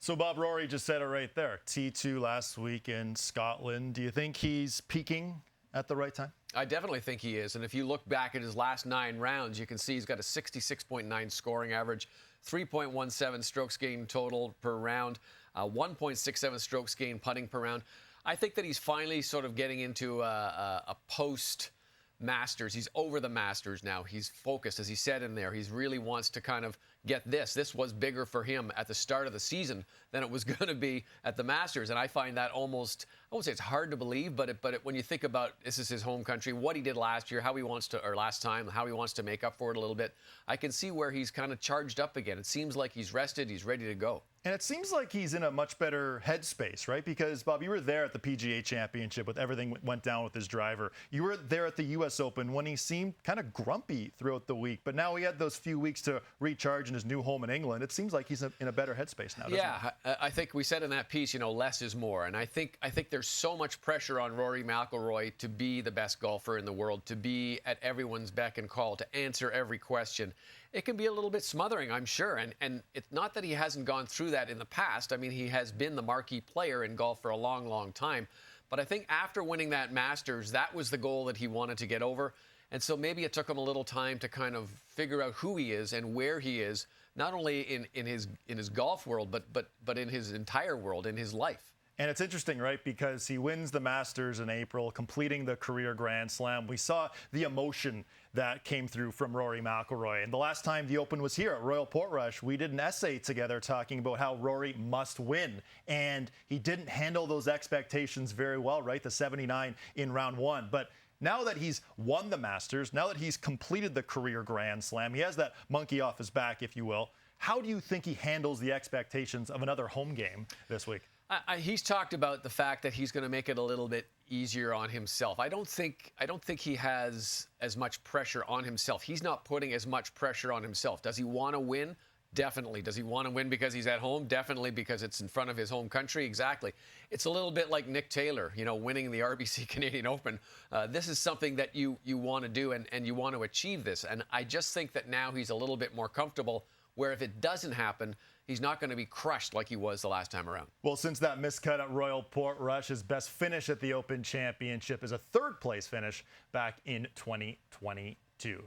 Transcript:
So Bob, Rory just said it right there. T2 last week in Scotland. Do you think he's peaking at the right time? I definitely think he is. And if you look back at his last 9 rounds, you can see he's got a 66.9 scoring average, 3.17 strokes gained total per round, 1.67 strokes gained putting per round. I think that he's finally sort of getting into a post-Masters. He's over the Masters now. He's focused, as he said in there. He really wants to kind of get this. This was bigger for him at the start of the season than it was going to be at the Masters. And I find that almost, I won't say it's hard to believe, but when you think about this is his home country, what he did last year, how he wants to, or last time, how he wants to make up for it a little bit, I can see where he's kind of charged up again. It seems like he's rested, he's ready to go. And it seems like he's in a much better headspace, right? Because, Bob, you were there at the PGA Championship with everything went down with his driver. You were there at the U.S. Open when he seemed kind of grumpy throughout the week. But now he had those few weeks to recharge in his new home in England. It seems like he's in a better headspace now, doesn't Yeah, I think we said in that piece, less is more. And I think there's so much pressure on Rory McIlroy to be the best golfer in the world, to be at everyone's beck and call, to answer every question. It can be a little bit smothering, I'm sure. And it's not that he hasn't gone through that in the past. I mean, he has been the marquee player in golf for a long, long time. But I think after winning that Masters, that was the goal that he wanted to get over. And so maybe it took him a little time to kind of figure out who he is and where he is, not only in his golf world, but in his entire world, in his life. And it's interesting, right? Because he wins the Masters in April, completing the career Grand Slam. We saw the emotion that came through from Rory McIlroy. And the last time the Open was here at Royal Portrush, we did an essay together talking about how Rory must win. And he didn't handle those expectations very well, right? The 79 in round 1. But now that he's won the Masters, now that he's completed the career Grand Slam, he has that monkey off his back, if you will. How do you think he handles the expectations of another home game this week? He's talked about the fact that he's going to make it a little bit easier on himself. I don't think he has as much pressure on himself. He's not putting as much pressure on himself. Does he want to win? Definitely. Does he want to win because he's at home? Definitely, because it's in front of his home country. Exactly. It's a little bit like Nick Taylor, winning the RBC Canadian Open. This is something that you want to do, and you want to achieve this. And I just think that now he's a little bit more comfortable, where if it doesn't happen, he's not going to be crushed like he was the last time around. Well, since that miscut at Royal Portrush, his best finish at the Open Championship is a third-place finish back in 2022.